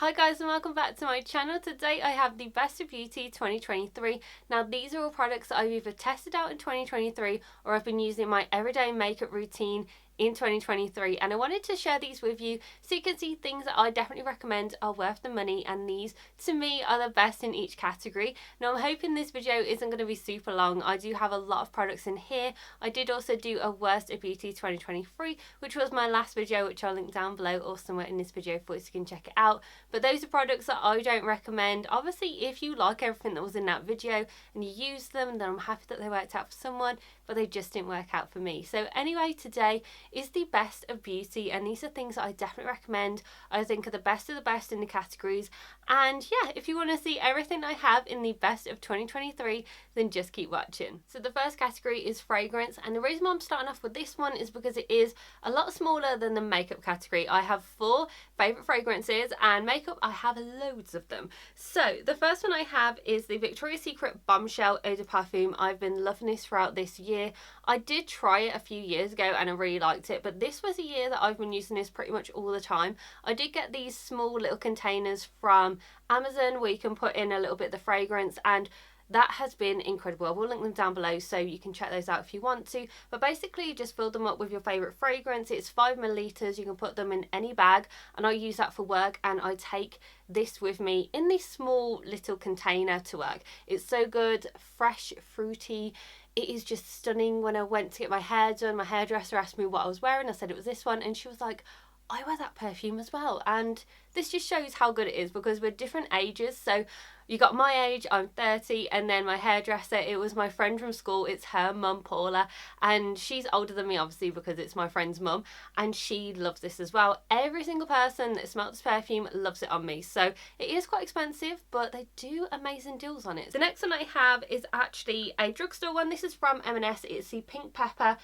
Hi guys and welcome back to my channel. Today I have the Best of Beauty 2023. Now these are all products that I've either tested out in 2023 or I've been using in my everyday makeup routine in 2023, and I wanted to share these with you so you can see things that I definitely recommend are worth the money, and these to me are the best in each category. Now I'm hoping this video isn't going to be super long. I do have a lot of products in here. I did also do a Worst of Beauty 2023, which was my last video, which I'll link down below or somewhere in this video for you so you can check it out. But those are products that I don't recommend. Obviously if you like everything that was in that video and you use them, then I'm happy that they worked out for someone, but they just didn't work out for me. So anyway, today is the Best of Beauty, and these are things that I definitely recommend. I think are the best of the best in the categories. And yeah, if you want to see everything I have in the Best of 2023, then just keep watching. So the first category is fragrance, and the reason why I'm starting off with this one is because it is a lot smaller than the makeup category. I have 4 favourite fragrances, and makeup I have loads of them. So the first one I have is the Victoria's Secret Bombshell Eau de Parfum. I've been loving this throughout this year. I did try it a few years ago and I really liked it, but this was a year that I've been using this pretty much all the time. I did get these small little containers from Amazon where you can put in a little bit of the fragrance, and that has been incredible. I will link them down below so you can check those out if you want to. But basically you just fill them up with your favourite fragrance. It's 5 millilitres. You can put them in any bag, and I use that for work, and I take this with me in this small little container to work. It's so good, fresh, fruity. It is just stunning. When I went to get my hair done, my hairdresser asked me what I was wearing. I said it was this one, and she was like, I wear that perfume as well. And this just shows how good it is, because we're different ages. So you got my age, I'm 30, and then my hairdresser, it was my friend from school. It's her mum, Paula, and she's older than me obviously because it's my friend's mum, and she loves this as well. Every single person that smelt this perfume loves it on me. So it is quite expensive, but they do amazing deals on it. The next one I have is actually a drugstore one. This is from M&S. It's the Pink Pepper,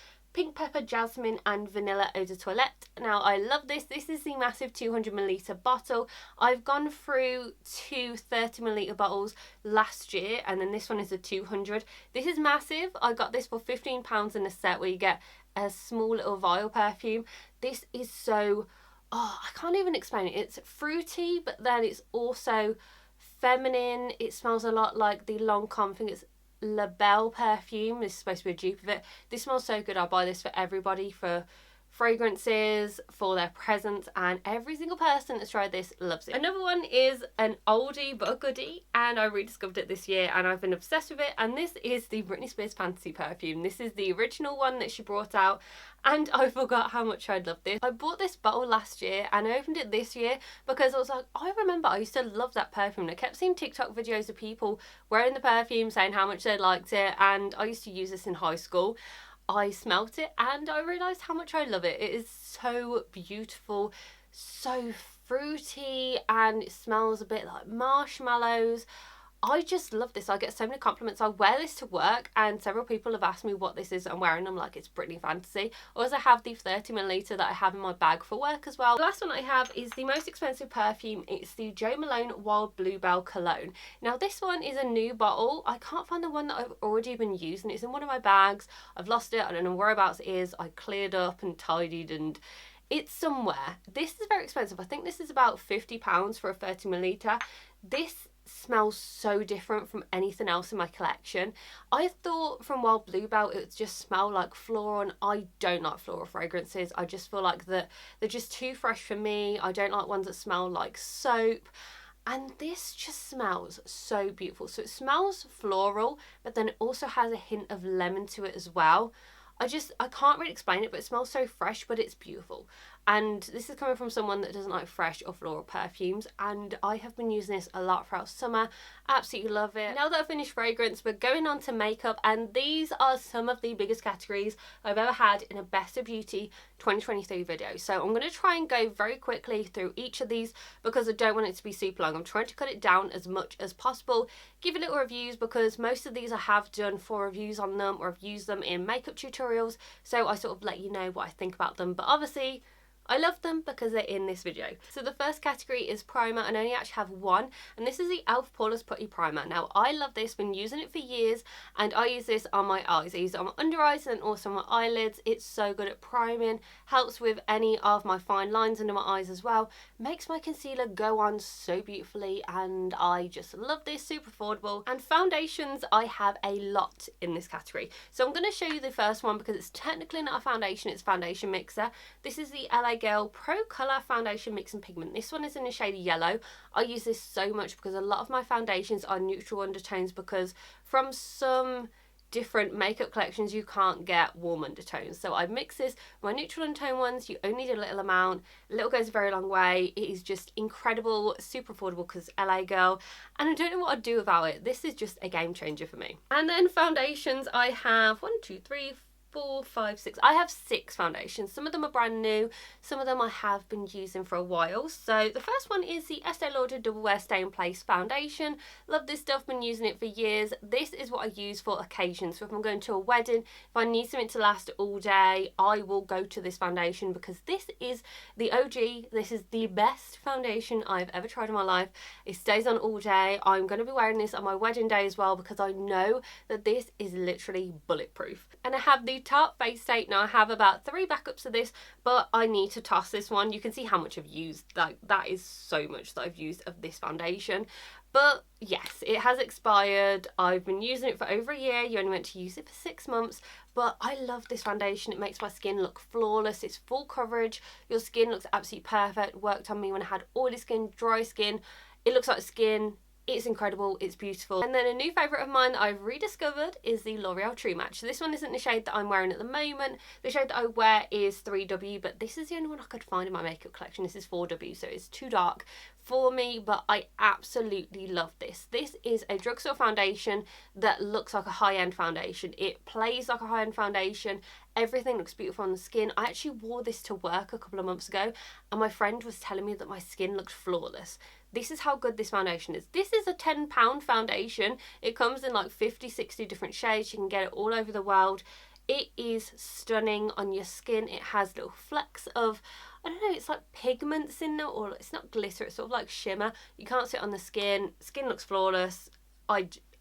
Jasmine and Vanilla Eau de Toilette. Now I love this. This is the massive 200ml bottle. I've gone through 2 30ml bottles last year, and then this one is a 200. This is massive. I got this for £15 in a set where you get a small little vial perfume. This is so, I can't even explain it. It's fruity, but then it's also feminine. It smells a lot like the Lancome, I think it's Bluebell perfume. This is supposed to be a dupe of it. This smells so good. I'll buy this for everybody, for fragrances, for their presents, and every single person that's tried this loves it. Another one is an oldie but a goodie, and I rediscovered it this year and I've been obsessed with it, and this is the Britney Spears Fantasie perfume. This is the original one that she brought out, and I forgot how much I loved this. I bought this bottle last year and I opened it this year because I was like, I remember I used to love that perfume. I kept seeing TikTok videos of people wearing the perfume saying how much they liked it, and I used to use this in high school. I smelt it and I realised how much I love it. It is so beautiful, so fruity, and it smells a bit like marshmallows. I just love this. I get so many compliments. I wear this to work and several people have asked me what this is that I'm wearing. I'm like, it's Britney Fantasie. I also have the 30ml that I have in my bag for work as well. The last one I have is the most expensive perfume. It's the Jo Malone Wild Bluebell Cologne. Now this one is a new bottle. I can't find the one that I've already been using. It's in one of my bags. I've lost it. I don't know whereabouts it is. I cleared up and tidied and it's somewhere. This is very expensive. I think this is about £50 for a 30ml. This smells so different from anything else in my collection. I thought from Wild Bluebell it would just smell like floral, and I don't like floral fragrances. I just feel like that they're just too fresh for me. I don't like ones that smell like soap, and this just smells so beautiful. So it smells floral, but then it also has a hint of lemon to it as well. I can't really explain it, but it smells so fresh, but it's beautiful. And this is coming from someone that doesn't like fresh or floral perfumes, and I have been using this a lot throughout summer. Absolutely love it. Now that I've finished fragrance, we're going on to makeup, and these are some of the biggest categories I've ever had in a Best of Beauty 2023 video. So I'm going to try and go very quickly through each of these because I don't want it to be super long. I'm trying to cut it down as much as possible, give a little reviews, because most of these I have done 4 reviews on them or I've used them in makeup tutorials, so I sort of let you know what I think about them. But obviously I love them because they're in this video. So the first category is primer, and I only actually have one, and this is the e.l.f. Poreless Putty Primer. Now I love this, been using it for years, and I use this on my eyes. I use it on my under eyes and also on my eyelids. It's so good at priming, helps with any of my fine lines under my eyes as well, makes my concealer go on so beautifully, and I just love this. Super affordable. And foundations, I have a lot in this category. So I'm going to show you the first one because it's technically not a foundation, it's foundation mixer. This is the LA Girl Pro Colour Foundation Mix and Pigment. This one is in the shade yellow. I use this so much because a lot of my foundations are neutral undertones, because from some different makeup collections you can't get warm undertones. So I mix this, my neutral undertone ones, you only need a little amount. A little goes a very long way. It is just incredible, super affordable because LA Girl, and I don't know what I'd do without it. This is just a game changer for me. And then foundations, I have 1, 2, 3, 4, 5, 6. I have 6 foundations. Some of them are brand new, some of them I have been using for a while. So the first one is the Estee Lauder Double Wear Stay in Place Foundation. Love this stuff, been using it for years. This is what I use for occasions. So if I'm going to a wedding, if I need something to last all day, I will go to this foundation because this is the OG. This is the best foundation I've ever tried in my life. It stays on all day. I'm going to be wearing this on my wedding day as well because I know that this is literally bulletproof. And I have the Tarte Face State. Now I have about 3 backups of this, but I need to toss this one. You can see how much I've used. Like, that is so much that I've used of this foundation. But yes, it has expired. I've been using it for over a year. You only meant to use it for 6 months, but I love this foundation. It makes my skin look flawless. It's full coverage. Your skin looks absolutely perfect. Worked on me when I had oily skin, dry skin. It looks like skin. It's incredible, it's beautiful. And then a new favourite of mine that I've rediscovered is the L'Oreal True Match. So this one isn't the shade that I'm wearing at the moment. The shade that I wear is 3W, but this is the only one I could find in my makeup collection. This is 4W, so it's too dark for me, but I absolutely love this. This is a drugstore foundation that looks like a high-end foundation. It plays like a high-end foundation. Everything looks beautiful on the skin. I actually wore this to work a couple of months ago, and my friend was telling me that my skin looked flawless. This is how good this foundation is. This is a £10 foundation. It comes in like 50, 60 different shades. You can get it all over the world. It is stunning on your skin. It has little flecks of, I don't know, it's like pigments in there, or it's not glitter, it's sort of like shimmer. You can't see it on the skin. Skin looks flawless.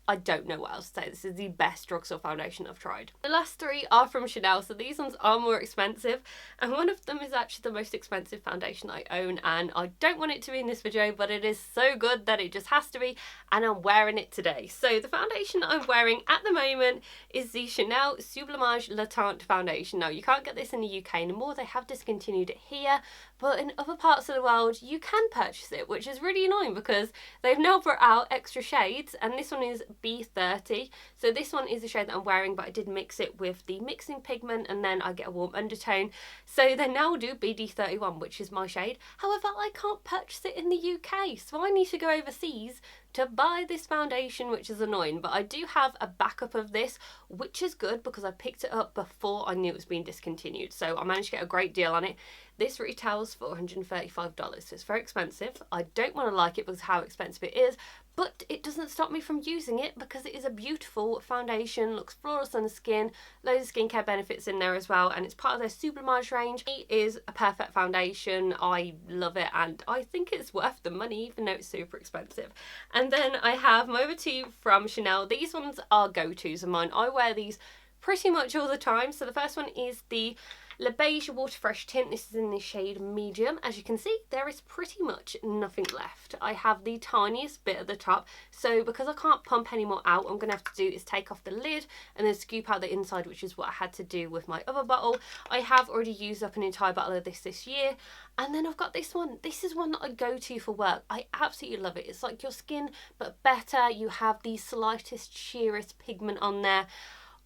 I don't know what else to say. This is the best drugstore foundation I've tried. The last 3 are from Chanel, so these ones are more expensive, and one of them is actually the most expensive foundation I own, and I don't want it to be in this video, but it is so good that it just has to be, and I'm wearing it today. So the foundation that I'm wearing at the moment is the Chanel Sublimage Le Teint foundation. Now you can't get this in the UK anymore, they have discontinued it here, but in other parts of the world you can purchase it, which is really annoying because they've now brought out extra shades, and this one is B30. So this one is the shade that I'm wearing, but I did mix it with the mixing pigment and then I get a warm undertone. So they now do BD31, which is my shade. However, I can't purchase it in the UK, so I need to go overseas to buy this foundation, which is annoying. But I do have a backup of this, which is good because I picked it up before I knew it was being discontinued. So I managed to get a great deal on it. This retails for $135, so it's very expensive. I don't want to like it because of how expensive it is, but it doesn't stop me from using it because it is a beautiful foundation, looks flawless on the skin, loads of skincare benefits in there as well, and it's part of their Sublimage range. It is a perfect foundation. I love it, and I think it's worth the money even though it's super expensive. And then I have my other 2 from Chanel. These ones are go-tos of mine. I wear these pretty much all the time. So the first one is the Le Beige Water Fresh Tint. This is in the shade medium. As you can see, there is pretty much nothing left. I have the tiniest bit at the top, so because I can't pump any more out, I'm going to have to do is take off the lid and then scoop out the inside, which is what I had to do with my other bottle. I have already used up an entire bottle of this year. And then I've got this one. This is one that I go to for work. I absolutely love it. It's like your skin, but better. You have the slightest, sheerest pigment on there.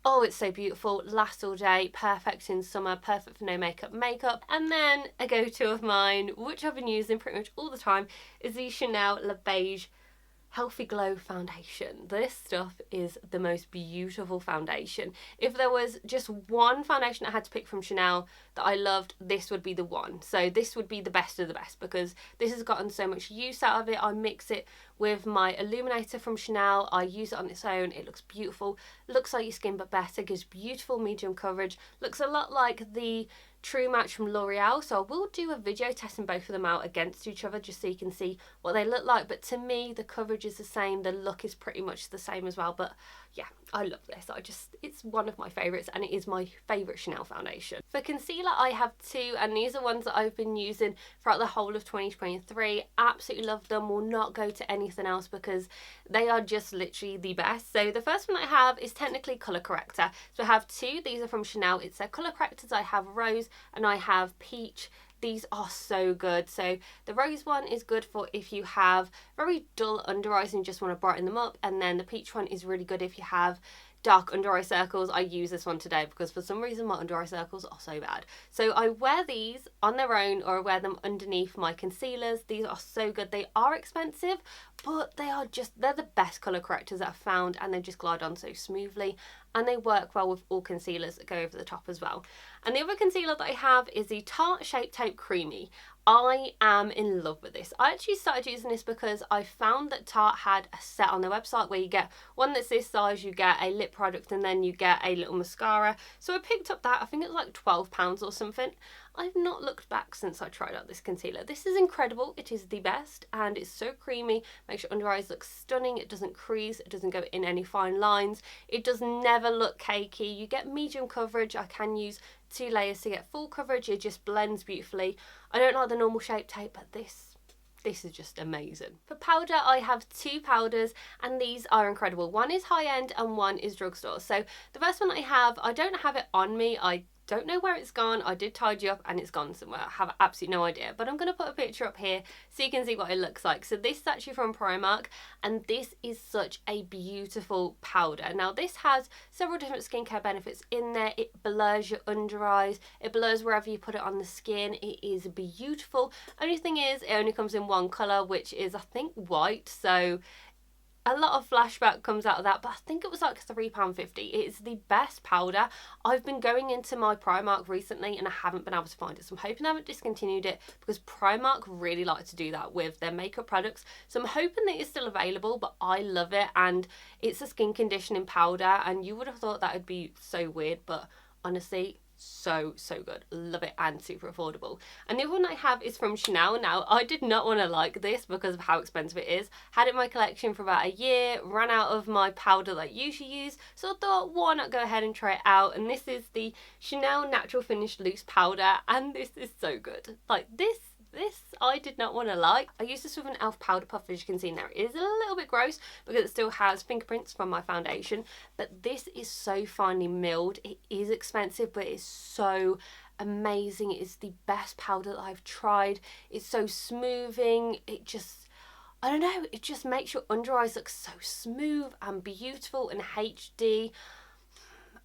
Oh, it's so beautiful, lasts all day, perfect in summer, perfect for no makeup. And then a go-to of mine, which I've been using pretty much all the time, is the Chanel Le Beige Healthy Glow foundation. This stuff is the most beautiful foundation. If there was just one foundation I had to pick from Chanel that I loved, this would be the one. So this would be the best of the best because this has gotten so much use out of it. I mix it with my illuminator from Chanel. I use it on its own. It looks beautiful, looks like your skin but better, gives beautiful medium coverage, looks a lot like the True Match from L'Oreal. So I will do a video testing both of them out against each other just so you can see what they look like. But to me, the coverage is the same, the look is pretty much the same as well. But yeah, I love this. It's one of my favourites, and it is my favourite Chanel foundation. For concealer, I have two, and these are ones that I've been using throughout the whole of 2023. Absolutely love them. Will not go to anything else because they are just literally the best. So the first one I have is technically Colour Corrector. So I have two. These are from Chanel. It's their colour correctors. I have Rose and I have Peach. These are so good. So the Rose one is good for if you have very dull under eyes and just want to brighten them up, and then the Peach one is really good if you have dark under eye circles. I use this one today because for some reason my under eye circles are so bad. So I wear these on their own, or I wear them underneath my concealers. These are so good. They are expensive, but they're the best colour correctors that I've found, and they just glide on so smoothly, and they work well with all concealers that go over the top as well. And the other concealer that I have is the Tarte Shape Tape Creamy. I am in love with this. I actually started using this because I found that Tarte had a set on their website where you get one that's this size, you get a lip product, and then you get a little mascara. So I picked up that. I think it was like £12 or something. I've not looked back since I tried out this concealer. This is incredible. It is the best, and it's so creamy. Makes your under eyes look stunning. It doesn't crease. It doesn't go in any fine lines. It does never look cakey. You get medium coverage. I can use 2 layers to get full coverage. It just blends beautifully. I don't like the normal Shape Tape, but this is just amazing. For powder, I have 2 powders, and these are incredible. One is high-end and one is Drugstore. So the first one I don't have it on me. I don't know where it's gone. I did tidy up and it's gone somewhere. I have absolutely no idea, but I'm going to put a picture up here so you can see what it looks like. So this is actually from Primark, and this is such a beautiful powder. Now this has several different skincare benefits in there. It blurs your under eyes. It blurs wherever you put it on the skin. It is beautiful. Only thing is, it only comes in one colour, which is I think white. So a lot of flashback comes out of that, but I think it was like £3.50. It is the best powder. I've been going into my Primark recently and I haven't been able to find it, so I'm hoping I haven't discontinued it, because Primark really like to do that with their makeup products. So I'm hoping that it's still available, but I love it, and it's a skin conditioning powder, and you would have thought that would be so weird, but honestly, so good. Love it, and super affordable. And the other one I have is from Chanel. Now I did not want to like this because of how expensive it is. Had it in my collection for about a year, ran out of my powder that I usually use, so I thought why not go ahead and try it out. And this is the Chanel Natural Finish Loose Powder, and this is so good. Like this I did not want to like. I used this with an e.l.f. powder puff, as you can see now. It is a little bit gross because it still has fingerprints from my foundation, but this is so finely milled. It is expensive, but it's so amazing. It is the best powder that I've tried. It's so smoothing. It just, I don't know, it just makes your under eyes look so smooth and beautiful and HD.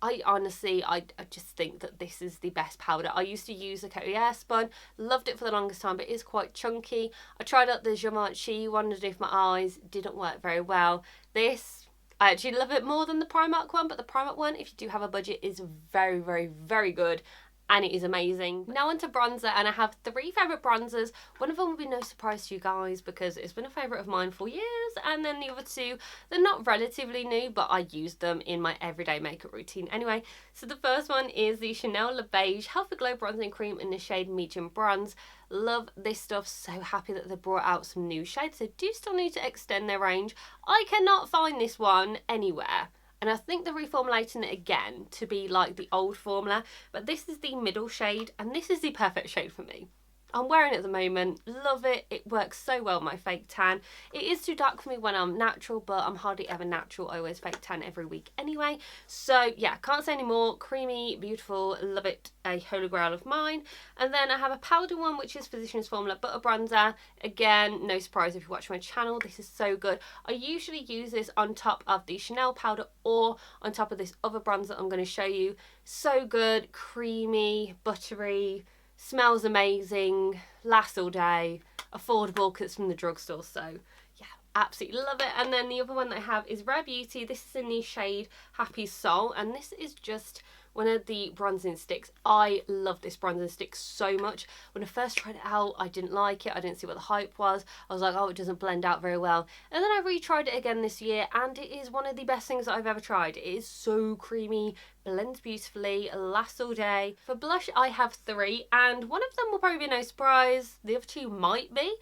I honestly, I just think that this is the best powder. I used to use the Correcteur spun, loved it for the longest time, but it is quite chunky. I tried out the Givenchy one underneath my eyes, didn't work very well. This, I actually love it more than the Primark one, but the Primark one, if you do have a budget, is very good. And it is amazing. Now onto bronzer, and I have 3 favourite bronzers. One of them will be no surprise to you guys because it's been a favourite of mine for years, and then the other 2, they're not relatively new, but I use them in my everyday makeup routine anyway. So the first one is the Chanel Le Beige Healthy Glow Bronzing Cream in the shade Medium Bronze. Love this stuff. So happy that they brought out some new shades. They do still need to extend their range. I cannot find this one anywhere. And I think they're reformulating it again to be like the old formula, but this is the middle shade, and this is the perfect shade for me. I'm wearing it at the moment, love it. It works so well with my fake tan. It is too dark for me when I'm natural, but I'm hardly ever natural. I always fake tan every week anyway. So yeah, can't say any more. Creamy, beautiful, love it. A holy grail of mine. And then I have a powder one, which is Physicians Formula Butter Bronzer. Again, no surprise if you watch my channel, this is so good. I usually use this on top of the Chanel powder or on top of this other bronzer I'm going to show you. So good, creamy, buttery, smells amazing, lasts all day, affordable because it's from the drugstore. So yeah, absolutely love it. And then the other one that I have is Rare Beauty. This is in the shade Happy Soul, and this is just one of the bronzing sticks. I love this bronzing stick so much. When I first tried it out, I didn't like it. I didn't see what the hype was. I was like, oh, it doesn't blend out very well. And then I retried it again this year, and it is one of the best things that I've ever tried. It is so creamy, blends beautifully, lasts all day. For blush, I have 3, and one of them will probably be no surprise. The other 2 might be.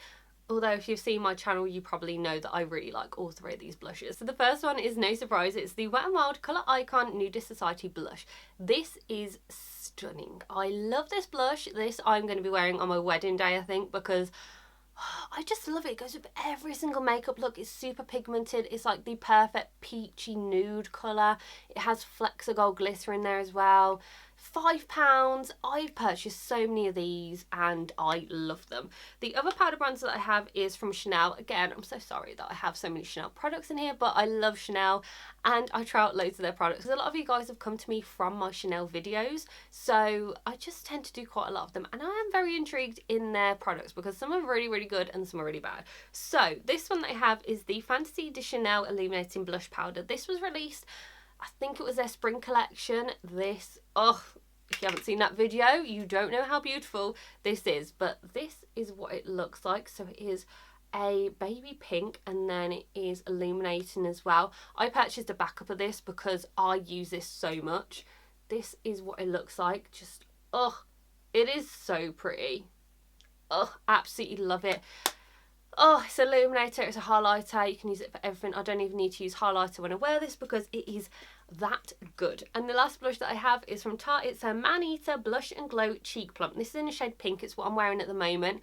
Although if you've seen my channel, you probably know that I really like all 3 of these blushes. So the first one is no surprise. It's the Wet n Wild Colour Icon Nudist Society blush. This is stunning. I love this blush. This I'm going to be wearing on my wedding day, I think, because I just love it. It goes with every single makeup look. It's super pigmented. It's like the perfect peachy nude colour. It has Flexigold glitter in there as well. £5. I've purchased so many of these and I love them. The other powder bronzer that I have is from Chanel. Again, I'm so sorry that I have so many Chanel products in here, but I love Chanel and I try out loads of their products. A lot of you guys have come to me from my Chanel videos, so I just tend to do quite a lot of them, and I am very intrigued in their products because some are really, really good and some are really bad. So this one that I have is the Fantasie de Chanel Illuminating Blush Powder. This was released, I think it was their spring collection. This, oh, if you haven't seen that video, you don't know how beautiful this is. But this is what it looks like. So it is a baby pink, and then it is illuminating as well. I purchased a backup of this because I use this so much. This is what it looks like. Just, oh, it is so pretty. Oh, absolutely love it. Oh, it's an illuminator, it's a highlighter, you can use it for everything. I don't even need to use highlighter when I wear this because it is that good. And the last blush that I have is from Tarte. It's a Maneater Blush and Glow Cheek Plump. This is in the shade pink. It's what I'm wearing at the moment.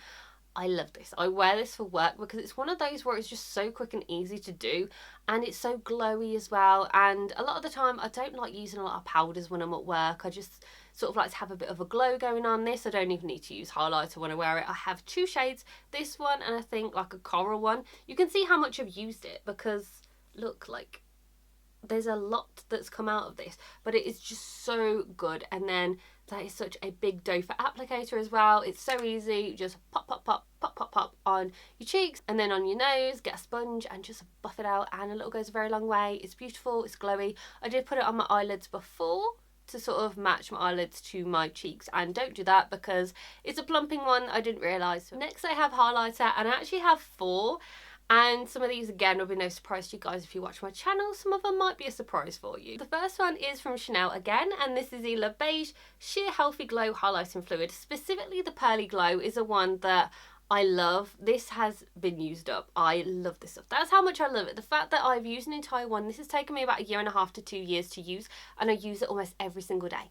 I love this. I wear this for work because it's one of those where it's just so quick and easy to do, and it's so glowy as well. And a lot of the time I don't like using a lot of powders when I'm at work. I just sort of like to have a bit of a glow going on. This, I don't even need to use highlighter when I wear it. I have 2 shades, this one and I think like a coral one. You can see how much I've used it because look, like there's a lot that's come out of this, but it is just so good. And then that is such a big dough for applicator as well. It's so easy. Just pop, pop, pop, pop, pop, pop on your cheeks and then on your nose. Get a sponge and just buff it out, and a little goes a very long way. It's beautiful. It's glowy. I did put it on my eyelids before to sort of match my eyelids to my cheeks, and don't do that because it's a plumping one. I didn't realise. Next I have highlighter, and I actually have 4. And some of these, again, will be no surprise to you guys if you watch my channel. Some of them might be a surprise for you. The first one is from Chanel again, and this is the Le Beige Sheer Healthy Glow Highlighting Fluid. Specifically, the Pearly Glow is a one that I love. This has been used up. I love this stuff. That's how much I love it. The fact that I've used an entire one, this has taken me about 1.5 to 2 years to use, and I use it almost every single day.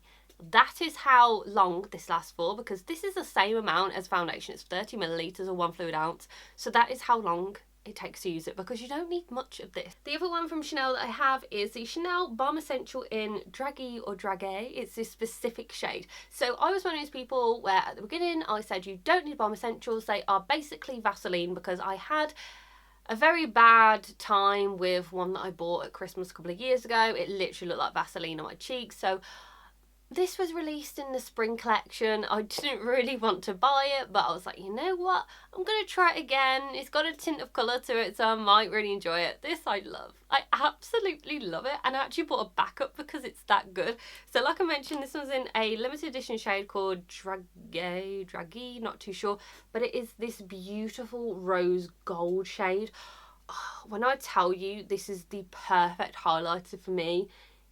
That is how long this lasts for, because this is the same amount as foundation. It's 30 millilitres or 1 fluid ounce. So that is how long it takes to use it, because you don't need much of this. The other one from Chanel that I have is the Chanel Balm Essential in Dragee or Dragee. It's this specific shade. So I was one of those people where at the beginning I said you don't need Balm Essentials. They are basically Vaseline, because I had a very bad time with one that I bought at Christmas a couple of years ago. It literally looked like Vaseline on my cheeks. So this was released in the spring collection. I didn't really want to buy it, but I was like, you know what? I'm going to try it again. It's got a tint of colour to it, so I might really enjoy it. This I love. I absolutely love it. And I actually bought a backup because it's that good. So like I mentioned, this one's in a limited edition shade called Dragee, not too sure. But it is this beautiful rose gold shade. Oh, when I tell you this is the perfect highlighter for me,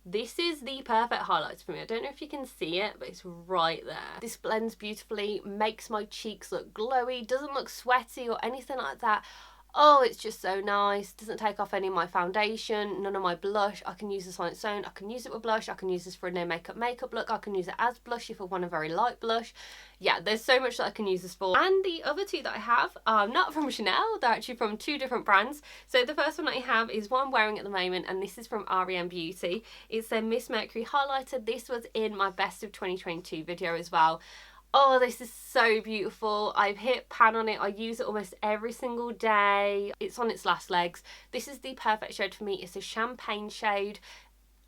this is the perfect highlighter for me. I don't know if you can see it, but it's right there. This blends beautifully, makes my cheeks look glowy, doesn't look sweaty or anything like that. Oh, it's just so nice. Doesn't take off any of my foundation, none of my blush. I can use this on its own. I can use it with blush. I can use this for a no makeup look. I can use it as blush if I want a very light blush. Yeah, there's so much that I can use this for. And the other 2 that I have are not from Chanel. They're actually from 2 different brands. So the first one I have is what I'm wearing at the moment, and this is from REM Beauty. It's their Miss Mercury highlighter. This was in my best of 2022 video as well. Oh, this is so beautiful. I've hit pan on it. I use it almost every single day. It's on its last legs. This is the perfect shade for me. It's a champagne shade.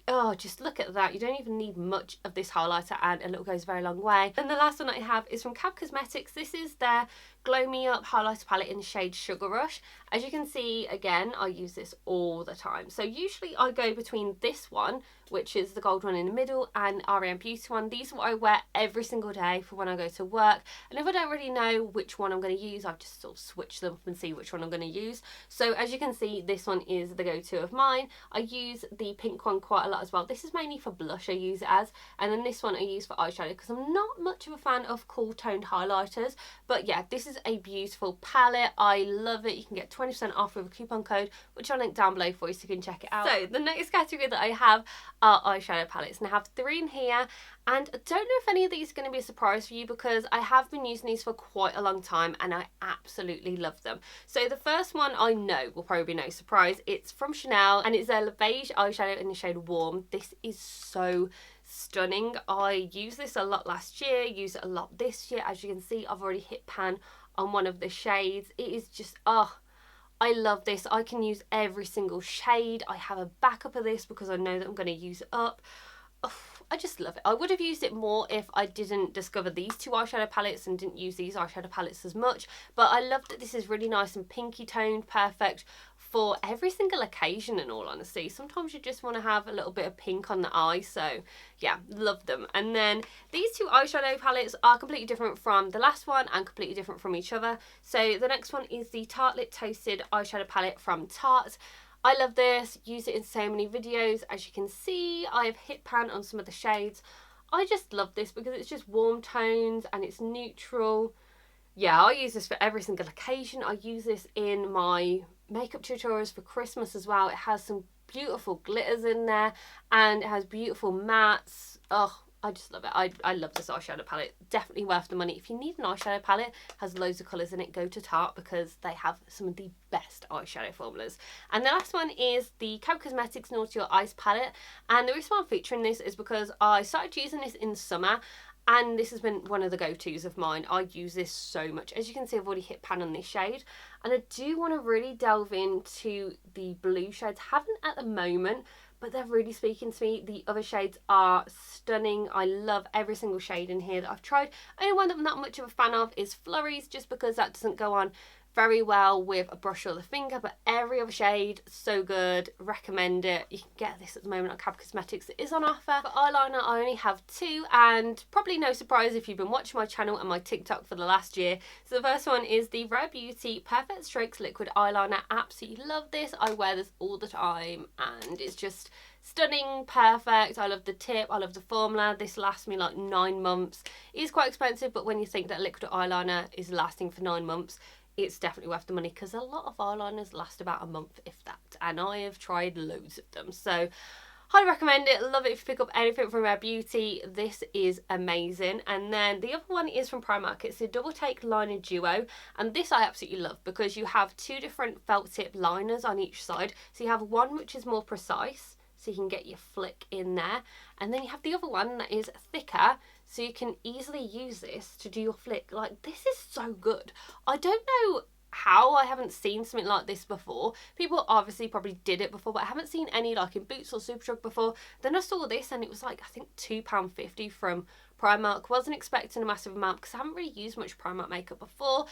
Oh, just look at that. You don't even need much of this highlighter, and a little goes a very long way. And the last one that I have is from Cab Cosmetics. This is their GlowMeUp highlighter palette in the shade Sugar Rush. As you can see, again, I use this all the time. So usually I go between this one, which is the gold one in the middle, and RM Beauty one. These are what I wear every single day for when I go to work. And if I don't really know which one I'm going to use, I just sort of switch them up and see which one I'm going to use. So as you can see, this one is the go-to of mine. I use the pink one quite a lot as well. This is mainly for blush I use it as. And then this one I use for eyeshadow because I'm not much of a fan of cool toned highlighters. But yeah, this is a beautiful palette. I love it. You can get 20% off with a coupon code, which I'll link down below for you so you can check it out. So the next category that I have are eyeshadow palettes, and I have 3 in here, and I don't know if any of these are going to be a surprise for you because I have been using these for quite a long time and I absolutely love them. So the first one I know will probably be no surprise. It's from Chanel and it's their beige eyeshadow in the shade Warm. This is so stunning. I used this a lot last year, used it a lot this year. As you can see, I've already hit pan on one of the shades. It is just, I love this. I can use every single shade. I have a backup of this because I know that I'm going to use it up. Oh, I just love it. I would have used it more if I didn't discover these 2 eyeshadow palettes and didn't use these eyeshadow palettes as much. But I love that this is really nice and pinky toned, perfect for every single occasion in all honesty. Sometimes you just want to have a little bit of pink on the eye, so yeah, love them. And then these 2 eyeshadow palettes are completely different from the last one and completely different from each other. So the next one is the Tartelette Toasted eyeshadow palette from Tarte. I love this, use it in so many videos. As you can see, I have hit pan on some of the shades. I just love this because it's just warm tones and it's neutral. Yeah, I use this for every single occasion. I use this in my makeup tutorials for Christmas as well. It has some beautiful glitters in there and it has beautiful mattes. Oh, I just love it. I love this eyeshadow palette. Definitely worth the money. If you need an eyeshadow palette, has loads of colours in it, go to Tarte because they have some of the best eyeshadow formulas. And the last one is the Cab Cosmetics Naughty or Ice palette. And the reason why I'm featuring this is because I started using this in the summer and this has been one of the go-tos of mine. I use this so much. As you can see, I've already hit pan on this shade. And I do want to really delve into the blue shades. Haven't at the moment, but they're really speaking to me. The other shades are stunning. I love every single shade in here that I've tried. Only one that I'm not much of a fan of is Flurries, just because that doesn't go on very well with a brush or the finger, but every other shade, so good. Recommend it. You can get this at the moment on Cab Cosmetics. It is on offer. For eyeliner, I only have 2, and probably no surprise if you've been watching my channel and my TikTok for the last year. So the first one is the Rare Beauty Perfect Strokes Liquid Eyeliner. Absolutely love this. I wear this all the time and it's just stunning, perfect. I love the tip, I love the formula. This lasts me like 9 months. It is quite expensive, but when you think that liquid eyeliner is lasting for 9 months, it's definitely worth the money because a lot of eyeliners last about a month, if that, and I have tried loads of them. So highly recommend it. Love it if you pick up anything from Rare Beauty. This is amazing. And then the other one is from Primark. It's a Double Take Liner Duo, and this I absolutely love because you have 2 different felt tip liners on each side. So you have one which is more precise, so you can get your flick in there, and then you have the other one that is thicker, so you can easily use this to do your flick. Like, this is so good. I don't know how I haven't seen something like this before. People obviously probably did it before, but I haven't seen any like in Boots or Superdrug before. Then I saw this and it was like, I think £2.50 from Primark. Wasn't expecting a massive amount because I haven't really used much Primark makeup before.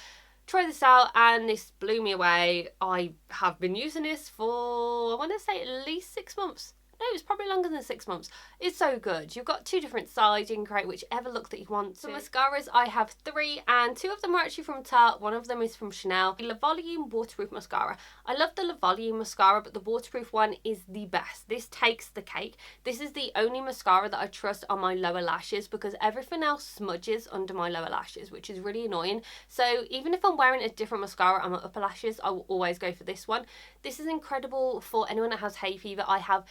Try this out and this blew me away. I have been using this for, I want to say at least 6 months. No, it's probably longer than 6 months. It's so good. You've got 2 different sides. You can create whichever look that you want. So mascaras, I have 3, and 2 of them are actually from Tarte. One of them is from Chanel. The Le Volume Waterproof Mascara. I love the Le Volume mascara, but the waterproof one is the best. This takes the cake. This is the only mascara that I trust on my lower lashes because everything else smudges under my lower lashes, which is really annoying. So even if I'm wearing a different mascara on my upper lashes, I will always go for this one. This is incredible for anyone that has hay fever. I have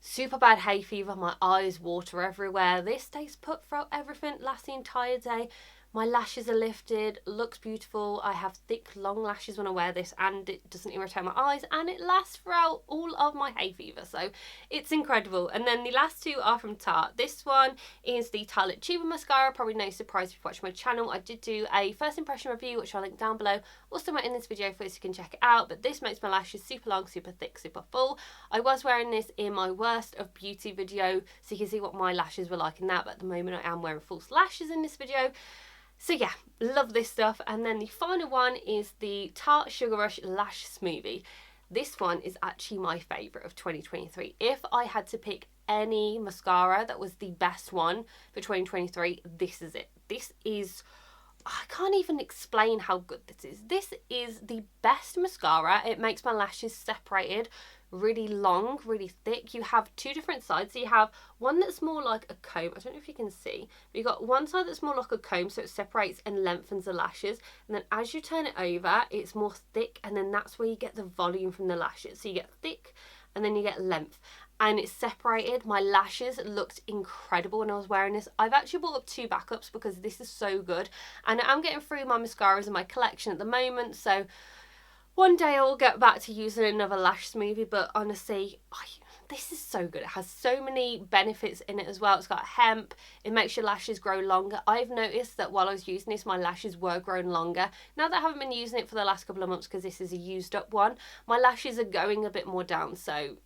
super bad hay fever, my eyes water everywhere. This stays put throughout everything, lasts the entire day. My lashes are lifted, looks beautiful. I have thick, long lashes when I wear this and it doesn't irritate my eyes and it lasts throughout all of my hay fever. So it's incredible. And then the last 2 are from Tarte. This one is the Tartelette Tuber Mascara. Probably no surprise if you watch my channel. I did do a first impression review, which I'll link down below. Also in this video for you so you can check it out. But this makes my lashes super long, super thick, super full. I was wearing this in my worst of beauty video, so you can see what my lashes were like in that. But at the moment I am wearing false lashes in this video. So yeah, love this stuff. And then the final one is the Tarte Sugar Rush Lash Smoothie. This one is actually my favourite of 2023. If I had to pick any mascara that was the best one for 2023, this is it. This is, I can't even explain how good this is. This is the best mascara. It makes my lashes separated really long, really thick. You have two different sides. So you have one that's more like a comb. I don't know if you can see, but you've got one side that's more like a comb, so it separates and lengthens the lashes. And then as you turn it over, it's more thick, and then that's where you get the volume from the lashes. So you get thick and then you get length. And it's separated. My lashes looked incredible when I was wearing this. I've actually bought up 2 backups because this is so good. And I'm getting through my mascaras in my collection at the moment, so one day I'll get back to using another lash smoothie. But honestly, this is so good. It has so many benefits in it as well. It's got hemp. It makes your lashes grow longer. I've noticed that while I was using this, my lashes were growing longer. Now that I haven't been using it for the last couple of months because this is a used up one, my lashes are going a bit more down. So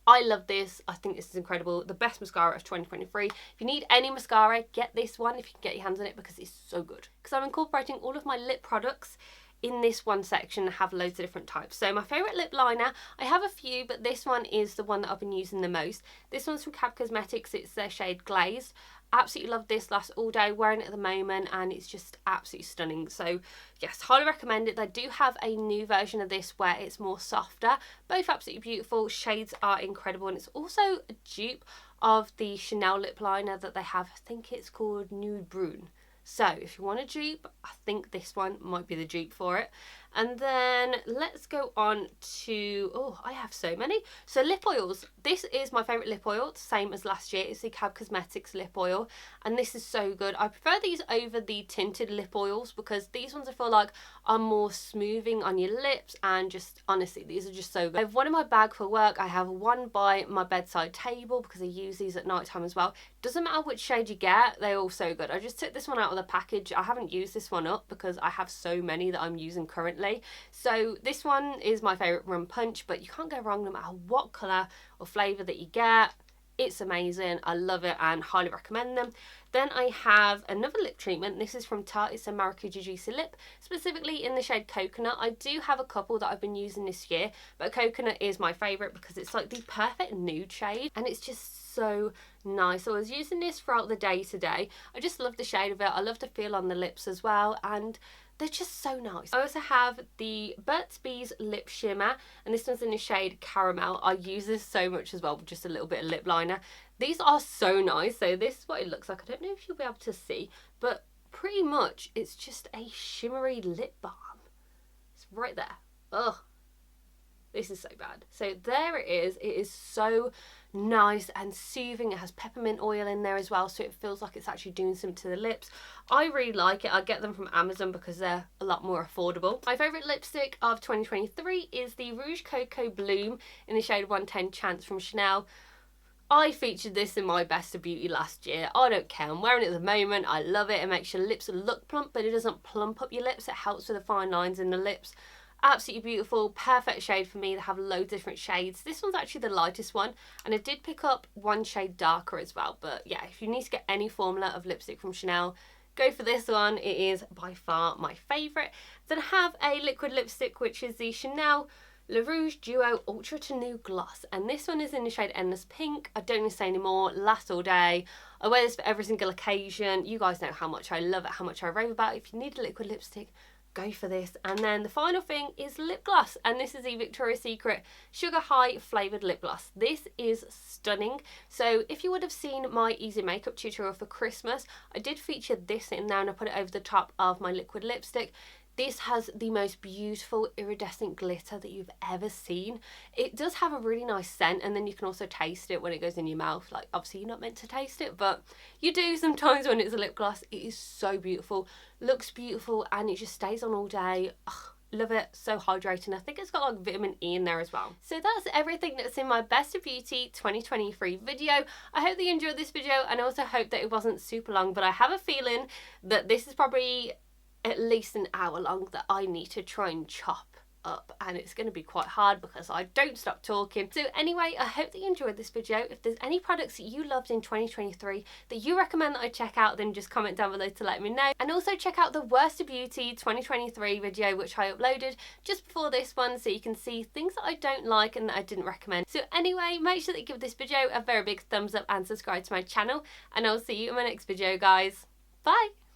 I love this. I think this is incredible. The best mascara of 2023. If you need any mascara, get this one if you can get your hands on it, because it's so good. Because I'm incorporating all of my lip products in this one section. I have loads of different types. So my favourite lip liner, I have a few, but this one is the one that I've been using the most. This one's from Cab Cosmetics. It's their shade Glazed. Absolutely love this, lasts all day, wearing it at the moment, and it's just absolutely stunning. So yes, highly recommend it. They do have a new version of this where it's more softer. Both absolutely beautiful. Shades are incredible, and it's also a dupe of the Chanel lip liner that they have. I think it's called Nude Brune. So if you want a dupe, I think this one might be the dupe for it. And then let's go on to, oh, I have so many. So lip oils. This is my favourite lip oil, same as last year. It's the Cab Cosmetics lip oil, and this is so good. I prefer these over the tinted lip oils because these ones I feel like are more smoothing on your lips, and just honestly, these are just so good. I have one in my bag for work. I have one by my bedside table because I use these at night time as well. Doesn't matter which shade you get, they're all so good. I just took this one out of the package. I haven't used this one up because I have so many that I'm using currently. So this one is my favourite Rum Punch, but you can't go wrong no matter what colour or flavour that you get. It's amazing. I love it and highly recommend them. Then I have another lip treatment. This is from Tarte. It's a Mercury Juicy Lip, specifically in the shade Coconut. I do have a couple that I've been using this year, but Coconut is my favourite because it's like the perfect nude shade, and it's just so nice. So I was using this throughout the day today. I just love the shade of it. I love the feel on the lips as well, and they're just so nice. I also have the Burt's Bees Lip Shimmer, and this one's in the shade Caramel. I use this so much as well with just a little bit of lip liner. These are so nice. So this is what it looks like. I don't know if you'll be able to see, but pretty much it's just a shimmery lip balm. It's right there. Ugh. This is so bad. So there it is. It is so nice and soothing. It has peppermint oil in there as well, so it feels like it's actually doing something to the lips. I really like it. I get them from Amazon because they're a lot more affordable. My favourite lipstick of 2023 is the Rouge Coco Bloom in the shade 110 Chance from Chanel. I featured this in my Best of Beauty last year. I don't care. I'm wearing it at the moment. I love it. It makes your lips look plump, but it doesn't plump up your lips. It helps with the fine lines in the lips. Absolutely beautiful, perfect shade for me. They have loads of different shades. This one's actually the lightest one, and I did pick up one shade darker as well. But yeah, if you need to get any formula of lipstick from Chanel, go for this one. It is by far my favourite. Then I have a liquid lipstick, which is the Chanel Le Rouge Duo Ultra Tenue Gloss, and this one is in the shade Endless Pink. I don't need to say anymore, lasts all day. I wear this for every single occasion. You guys know how much I love it, how much I rave about it. If you need a liquid lipstick, go for this. And then the final thing is lip gloss, and this is the Victoria's Secret Sugar High Flavoured Lip Gloss. This is stunning. So if you would have seen my easy makeup tutorial for Christmas, I did feature this in there, and I put it over the top of my liquid lipstick. This has the most beautiful iridescent glitter that you've ever seen. It does have a really nice scent, and then you can also taste it when it goes in your mouth. Like, obviously you're not meant to taste it, but you do sometimes when it's a lip gloss. It is so beautiful, looks beautiful, and it just stays on all day. Ugh, love it, so hydrating. I think it's got like vitamin E in there as well. So that's everything that's in my Best of Beauty 2023 video. I hope that you enjoyed this video, and I also hope that it wasn't super long, but I have a feeling that this is probably at least an hour long that I need to try and chop up, and it's going to be quite hard because I don't stop talking. So anyway, I hope that you enjoyed this video. If there's any products that you loved in 2023 that you recommend that I check out, then just comment down below to let me know. And also check out the Worst of Beauty 2023 video, which I uploaded just before this one, so you can see things that I don't like and that I didn't recommend. So anyway, make sure that you give this video a very big thumbs up and subscribe to my channel, and I'll see you in my next video, guys. Bye!